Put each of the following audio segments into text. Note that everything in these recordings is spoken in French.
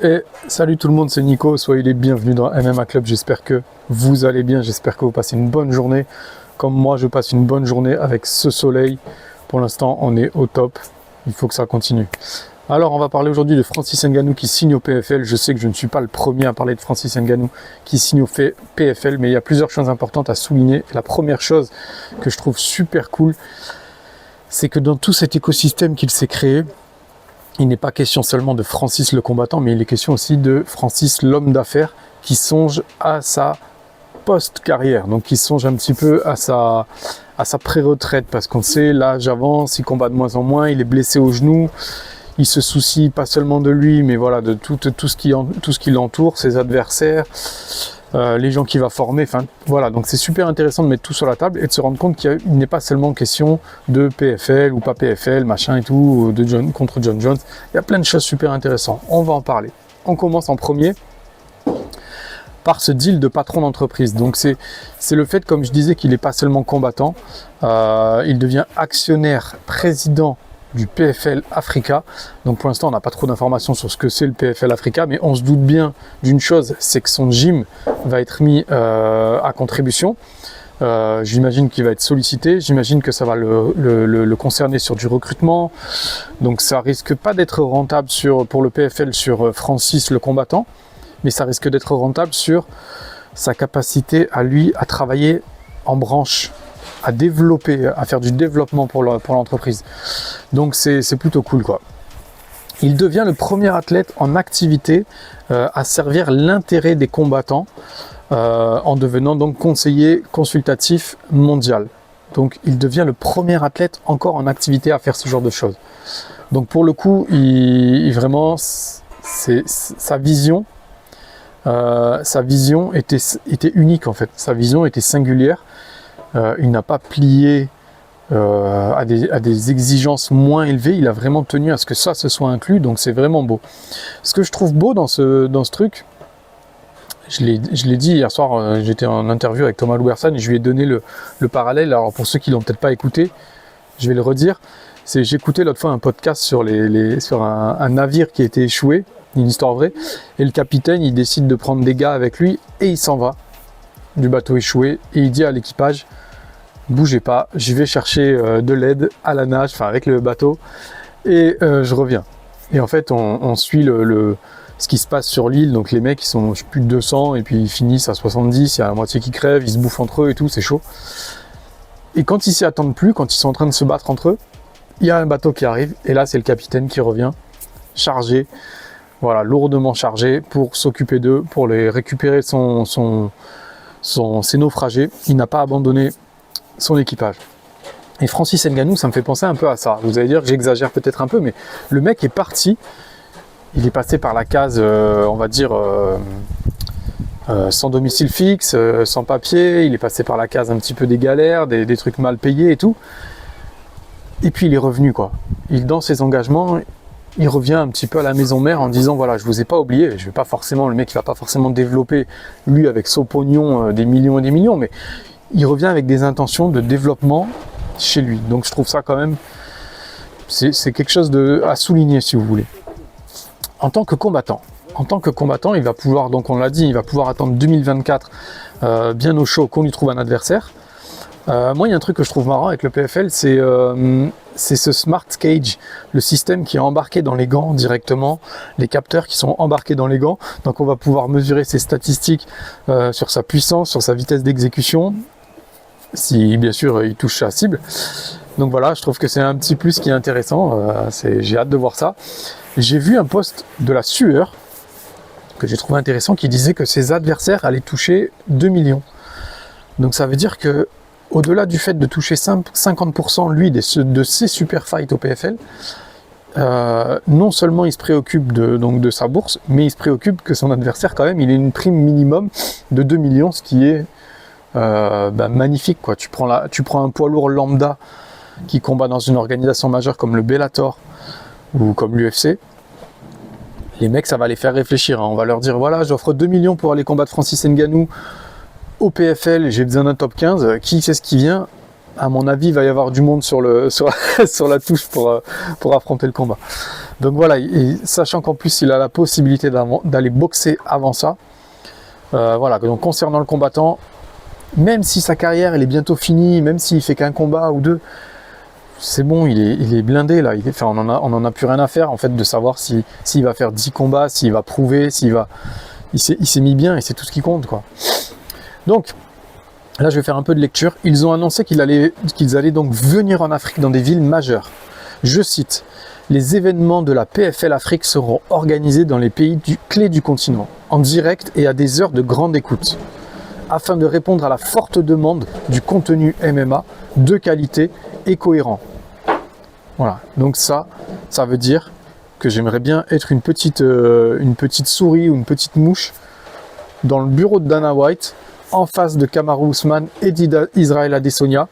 Et salut tout le monde, c'est Nico, soyez les bienvenus dans MMA Club, j'espère que vous allez bien, j'espère que vous passez une bonne journée, comme moi je passe une bonne journée avec ce soleil, pour l'instant on est au top, il faut que ça continue. Alors on va parler aujourd'hui de Francis Ngannou qui signe au PFL, je sais que je ne suis pas le premier à parler de Francis Ngannou qui signe au PFL, mais il y a plusieurs choses importantes à souligner. La première chose que je trouve super cool, c'est que dans tout cet écosystème qu'il s'est créé, il n'est pas question seulement de Francis le combattant, mais il est question aussi de Francis l'homme d'affaires qui songe à sa post-carrière, donc qui songe un petit peu à sa pré-retraite, parce qu'on sait, l'âge avance, il combat de moins en moins, il est blessé au genou, il se soucie pas seulement de lui, mais voilà, de tout ce qui l'entoure, ses adversaires, les gens qu'il va former, enfin voilà, donc c'est super intéressant de mettre tout sur la table et de se rendre compte qu'il n'est pas seulement question de PFL ou pas PFL, machin et tout, contre John Jones, il y a plein de choses super intéressantes, on va en parler. On commence en premier par ce deal de patron d'entreprise, donc c'est le fait, comme je disais, qu'il n'est pas seulement combattant, il devient actionnaire, président du PFL Africa. Donc pour l'instant on n'a pas trop d'informations sur ce que c'est le PFL Africa, mais on se doute bien d'une chose, c'est que son gym va être mis à contribution. J'imagine qu'il va être sollicité, j'imagine que ça va le concerner sur du recrutement, donc ça risque pas d'être rentable pour le PFL sur Francis le combattant, mais ça risque d'être rentable sur sa capacité à lui à travailler en branche, à développer, à faire du développement pour l'entreprise. Donc c'est plutôt cool quoi. Il devient le premier athlète en activité à servir l'intérêt des combattants en devenant donc conseiller consultatif mondial. Donc il devient le premier athlète encore en activité à faire ce genre de choses. Donc pour le coup, vraiment, sa vision était unique en fait. Sa vision était singulière. Il n'a pas plié à des exigences moins élevées, il a vraiment tenu à ce que ça se soit inclus, donc c'est vraiment beau. Ce que je trouve beau dans ce truc, je l'ai dit hier soir, j'étais en interview avec Thomas Loubersan et je lui ai donné le parallèle. Alors pour ceux qui l'ont peut-être pas écouté, je vais le redire, j'écoutais l'autre fois un podcast sur un navire qui a été échoué, une histoire vraie, et le capitaine il décide de prendre des gars avec lui et il s'en va du bateau échoué et il dit à l'équipage: bougez pas, je vais chercher de l'aide à la nage, enfin avec le bateau, et je reviens. Et en fait on suit ce qui se passe sur l'île, donc les mecs ils sont plus de 200 et puis ils finissent à 70, il y a la moitié qui crève, ils se bouffent entre eux et tout, c'est chaud. Et quand ils s'y attendent plus, quand ils sont en train de se battre entre eux, il y a un bateau qui arrive et là c'est le capitaine qui revient, chargé, voilà, lourdement chargé pour s'occuper d'eux, pour les récupérer ses naufragés. Il n'a pas abandonné son équipage. Et Francis Ngannou, ça me fait penser un peu à ça. Vous allez dire que j'exagère peut-être un peu, mais le mec est parti, il est passé par la case, on va dire, sans domicile fixe, sans papier, il est passé par la case un petit peu des galères, des trucs mal payés et tout. Et puis il est revenu quoi. Dans ses engagements, il revient un petit peu à la maison mère en disant voilà, je vous ai pas oublié, le mec il va pas forcément développer lui avec son pognon des millions et des millions, mais il revient avec des intentions de développement chez lui. Donc je trouve ça quand même, c'est quelque chose à souligner si vous voulez. En tant que combattant, il va pouvoir, donc on l'a dit, il va pouvoir attendre 2024 bien au chaud qu'on lui trouve un adversaire. Moi il y a un truc que je trouve marrant avec le PFL, c'est ce Smart Cage, le système qui est embarqué dans les gants directement, les capteurs qui sont embarqués dans les gants, donc on va pouvoir mesurer ses statistiques sur sa puissance, sur sa vitesse d'exécution, si bien sûr il touche sa cible. Donc voilà, je trouve que c'est un petit plus qui est intéressant, j'ai hâte de voir ça. J'ai vu un post de la Sueur que j'ai trouvé intéressant qui disait que ses adversaires allaient toucher 2 millions. Donc ça veut dire que au-delà du fait de toucher 50% lui de ses super fights au PFL, non seulement il se préoccupe de sa bourse, mais il se préoccupe que son adversaire quand même il ait une prime minimum de 2 millions, ce qui est magnifique, quoi. Tu prends un poids lourd lambda qui combat dans une organisation majeure comme le Bellator ou comme l'UFC. Les mecs, ça va les faire réfléchir, hein. On va leur dire, voilà, j'offre 2 millions pour aller combattre Francis Ngannou au PFL, j'ai besoin d'un top 15, qui c'est ce qui vient? À mon avis, il va y avoir du monde sur la touche pour affronter le combat. Donc voilà, et sachant qu'en plus, il a la possibilité d'aller boxer avant ça. Voilà, donc concernant le combattant, même si sa carrière elle est bientôt finie, même s'il fait qu'un combat ou deux, c'est bon, il est blindé là. On en a plus rien à faire en fait de savoir s'il va faire 10 combats, s'il va prouver, il s'est mis bien et c'est tout ce qui compte, quoi. Donc là, je vais faire un peu de lecture. Ils ont annoncé qu'ils allaient donc venir en Afrique dans des villes majeures. Je cite, les événements de la PFL Afrique seront organisés dans les pays clés du continent, en direct et à des heures de grande écoute, afin de répondre à la forte demande du contenu MMA de qualité et cohérent. Voilà, donc ça veut dire que j'aimerais bien être une petite souris ou une petite mouche dans le bureau de Dana White, en face de Kamaru Usman et d'Israël Adesanya,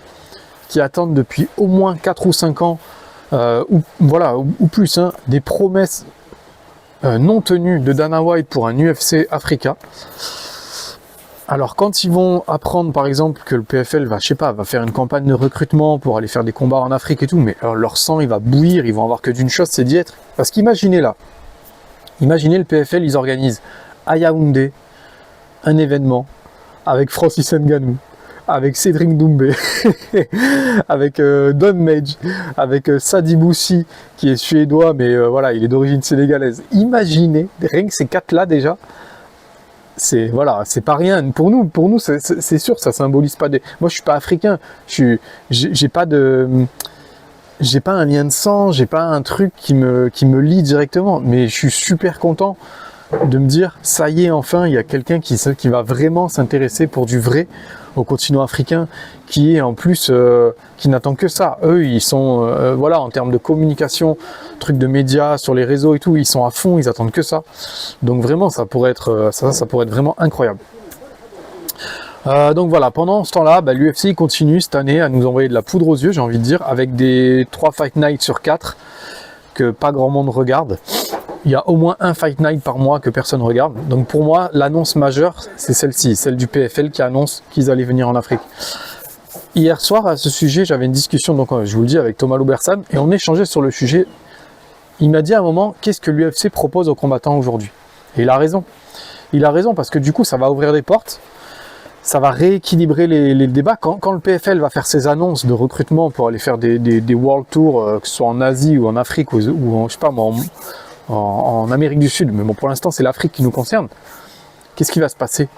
qui attendent depuis au moins 4 ou 5 ans, ou plus, hein, des promesses non tenues de Dana White pour un UFC Africa. Alors quand ils vont apprendre par exemple que le PFL va faire une campagne de recrutement pour aller faire des combats en Afrique et tout, mais alors, leur sang il va bouillir, ils vont avoir que d'une chose, c'est d'y être. Parce qu'imaginez le PFL, ils organisent à Yaoundé un événement avec Francis Ngannou, avec Cédric Doumbé, avec Don Mage, avec Sadi Boussi, qui est suédois, mais voilà, il est d'origine sénégalaise. Imaginez, rien que ces 4-là déjà, c'est pas rien. Pour nous, c'est sûr, ça symbolise pas des. Moi, je suis pas africain, j'ai pas un lien de sang, j'ai pas un truc qui me lie directement, mais je suis super content de me dire, ça y est, enfin, il y a quelqu'un qui va vraiment s'intéresser pour du vrai au continent africain, qui est en plus, qui n'attend que ça. Eux, ils sont, en termes de communication, trucs de médias, sur les réseaux et tout, ils sont à fond, ils attendent que ça. Donc vraiment, ça pourrait être vraiment incroyable. Donc voilà, pendant ce temps-là, l'UFC continue cette année à nous envoyer de la poudre aux yeux, j'ai envie de dire, avec des 3 Fight Night sur 4 que pas grand monde regarde. Il y a au moins un Fight Night par mois que personne regarde. Donc pour moi, l'annonce majeure, c'est celle-ci, celle du PFL qui annonce qu'ils allaient venir en Afrique. Hier soir, à ce sujet, j'avais une discussion, donc je vous le dis, avec Thomas Loubersan, et on échangeait sur le sujet. Il m'a dit à un moment, qu'est-ce que l'UFC propose aux combattants aujourd'hui? Et il a raison. Il a raison parce que du coup, ça va ouvrir des portes, ça va rééquilibrer les débats. Quand le PFL va faire ses annonces de recrutement pour aller faire des World Tours, que ce soit en Asie ou en Afrique, ou en, je sais pas moi, en Amérique du Sud, mais bon, pour l'instant c'est l'Afrique qui nous concerne, qu'est-ce qui va se passer?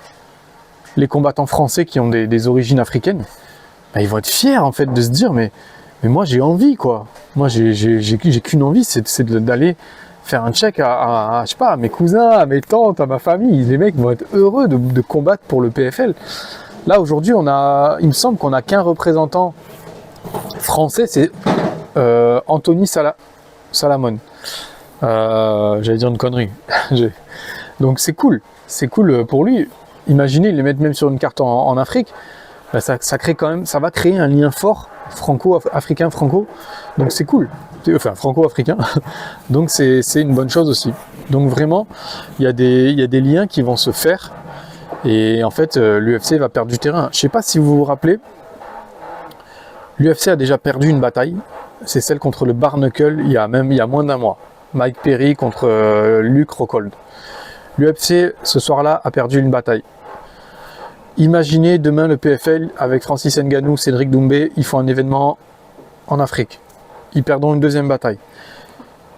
Les combattants français qui ont des origines africaines, ils vont être fiers en fait de se dire mais moi j'ai envie, quoi. Moi j'ai qu'une envie, c'est d'aller faire un check à je sais pas, à mes cousins, à mes tantes, à ma famille. Les mecs vont être heureux de combattre pour le PFL. Là aujourd'hui il me semble qu'on n'a qu'un représentant français, c'est Anthony Salamone. J'allais dire une connerie. Donc c'est cool pour lui. Imaginez, ils les mettent même sur une carte en Afrique. Ça crée quand même, ça va créer un lien fort franco-africain, donc c'est cool. Enfin franco-africain. Donc c'est une bonne chose aussi. Donc vraiment, il y a des liens qui vont se faire. Et en fait, l'UFC va perdre du terrain. Je sais pas si vous vous rappelez, l'UFC a déjà perdu une bataille. C'est celle contre le Barnacle il y a moins d'un mois. Mike Perry contre Luke Rockhold. L'UFC, ce soir-là, a perdu une bataille. Imaginez demain le PFL avec Francis Ngannou, Cédric Doumbé, ils font un événement en Afrique. Ils perdront une deuxième bataille.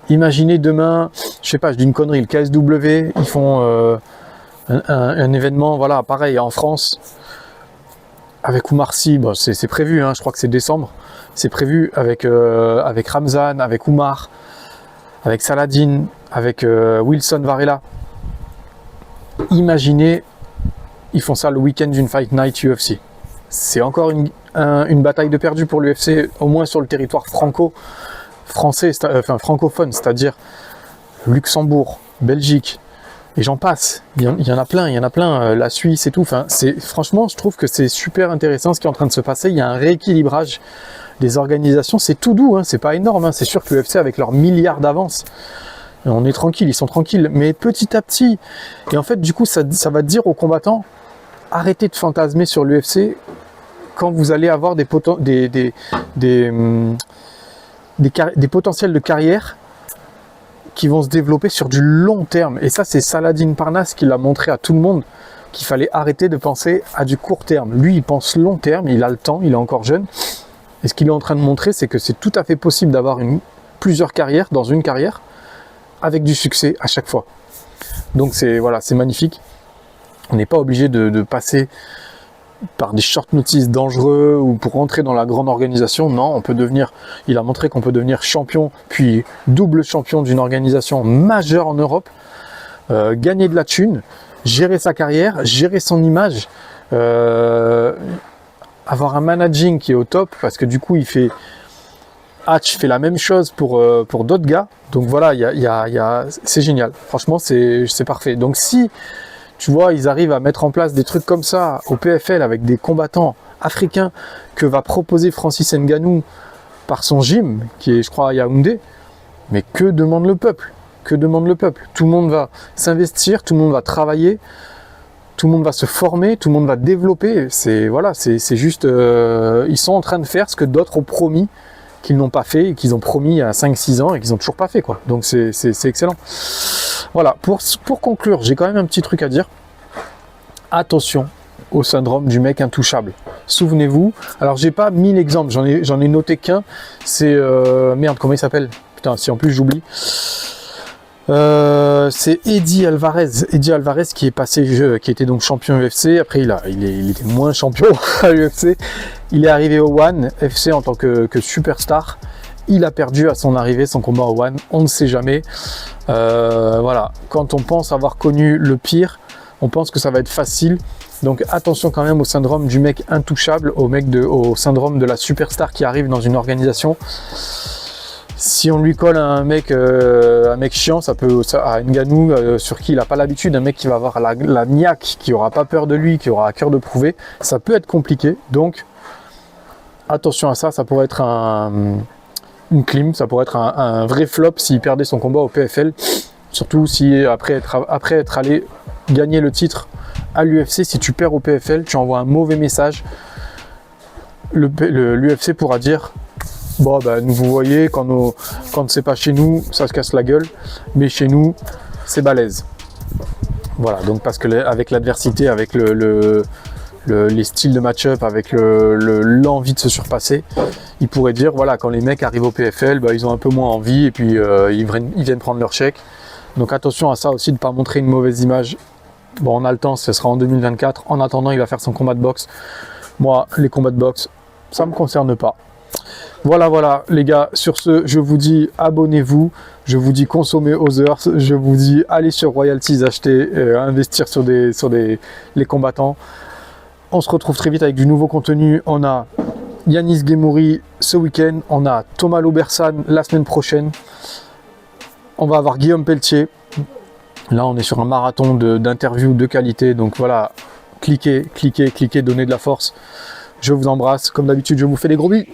Imaginez demain, je sais pas, je dis une connerie, le KSW, ils font un événement, voilà, pareil, en France, avec Oumar Sy, c'est prévu, hein, je crois que c'est décembre. C'est prévu avec Ramzan, avec Oumar, avec Saladin, avec Wilson Varela. Imaginez, ils font ça le week-end d'une Fight Night UFC. C'est encore une bataille de perdu pour l'UFC, au moins sur le territoire francophone, c'est-à-dire Luxembourg, Belgique, Et j'en passe. Il y en a plein. La Suisse et tout. Enfin, franchement, je trouve que c'est super intéressant ce qui est en train de se passer. Il y a un rééquilibrage des organisations. C'est tout doux, hein, c'est pas énorme. Hein. C'est sûr que l'UFC, avec leurs milliards d'avance, on est tranquille, ils sont tranquilles. Mais petit à petit, et en fait, du coup, ça va dire aux combattants, arrêtez de fantasmer sur l'UFC quand vous allez avoir des potentiels de carrière qui vont se développer sur du long terme. Et ça, c'est Saladin Parnasse qui l'a montré à tout le monde, qu'il fallait arrêter de penser à du court terme. Lui, il pense long terme, il a le temps, il est encore jeune. Et ce qu'il est en train de montrer, c'est que c'est tout à fait possible d'avoir plusieurs carrières dans une carrière avec du succès à chaque fois. Donc c'est magnifique. On n'est pas obligé de passer par des short notices dangereux ou pour rentrer dans la grande organisation. Non, il a montré qu'on peut devenir champion, puis double champion d'une organisation majeure en Europe, gagner de la thune, gérer sa carrière, gérer son image, avoir un managing qui est au top, parce que du coup Hatch fait la même chose pour d'autres gars. Donc voilà, c'est génial. Franchement, c'est parfait. Donc si tu vois, ils arrivent à mettre en place des trucs comme ça au PFL avec des combattants africains que va proposer Francis Ngannou par son gym, qui est, je crois, à Yaoundé. Mais que demande le peuple? Que demande le peuple? Tout le monde va s'investir, tout le monde va travailler, tout le monde va se former, tout le monde va développer. C'est juste, ils sont en train de faire ce que d'autres ont promis qu'ils n'ont pas fait, et qu'ils ont promis il y a 5-6 ans et qu'ils n'ont toujours pas fait, quoi. Donc c'est excellent. Voilà, pour conclure, j'ai quand même un petit truc à dire. Attention au syndrome du mec intouchable. Souvenez-vous, alors j'ai pas 1000 exemples, j'en ai noté qu'un. C'est merde, comment il s'appelle? Putain, si en plus j'oublie. C'est Eddie Alvarez qui est passé, qui était donc champion UFC. Après il était moins champion à l'UFC. Il est arrivé au One FC en tant que superstar. Il a perdu à son arrivée son combat au One, on ne sait jamais. Voilà, quand on pense avoir connu le pire, on pense que ça va être facile. Donc attention quand même au syndrome du mec intouchable, au syndrome de la superstar qui arrive dans une organisation. Si on lui colle un mec chiant, à Ngannou, sur qui il n'a pas l'habitude, un mec qui va avoir la niaque, qui n'aura pas peur de lui, qui aura à cœur de prouver, ça peut être compliqué. Donc attention à ça, ça pourrait être une clim, ça pourrait être un vrai flop s'il perdait son combat au PFL, surtout si après être allé gagner le titre à l'UFC, si tu perds au PFL, tu envoies un mauvais message. L'UFC pourra dire bon, vous voyez, quand c'est pas chez nous, ça se casse la gueule, mais chez nous, c'est balèze. Voilà, donc parce que avec l'adversité, avec les styles de match-up, avec l'envie de se surpasser, ils pourraient dire, voilà, quand les mecs arrivent au PFL, ils ont un peu moins envie, et puis ils viennent prendre leur chèque. Donc attention à ça aussi, de ne pas montrer une mauvaise image. Bon, on a le temps, ce sera en 2024. En attendant, il va faire son combat de boxe. Moi, les combats de boxe, ça ne me concerne pas. Voilà les gars, sur ce je vous dis abonnez-vous, je vous dis consommez Others, je vous dis allez sur Royalties, acheter, investir sur les combattants. On se retrouve très vite avec du nouveau contenu. On a Yanis Guémouri ce week-end, on a Thomas Laubersan la semaine prochaine, on va avoir Guillaume Pelletier. Là on est sur un marathon d'interviews de qualité, donc voilà, cliquez, donnez de la force. Je vous embrasse, comme d'habitude je vous fais des gros bisous.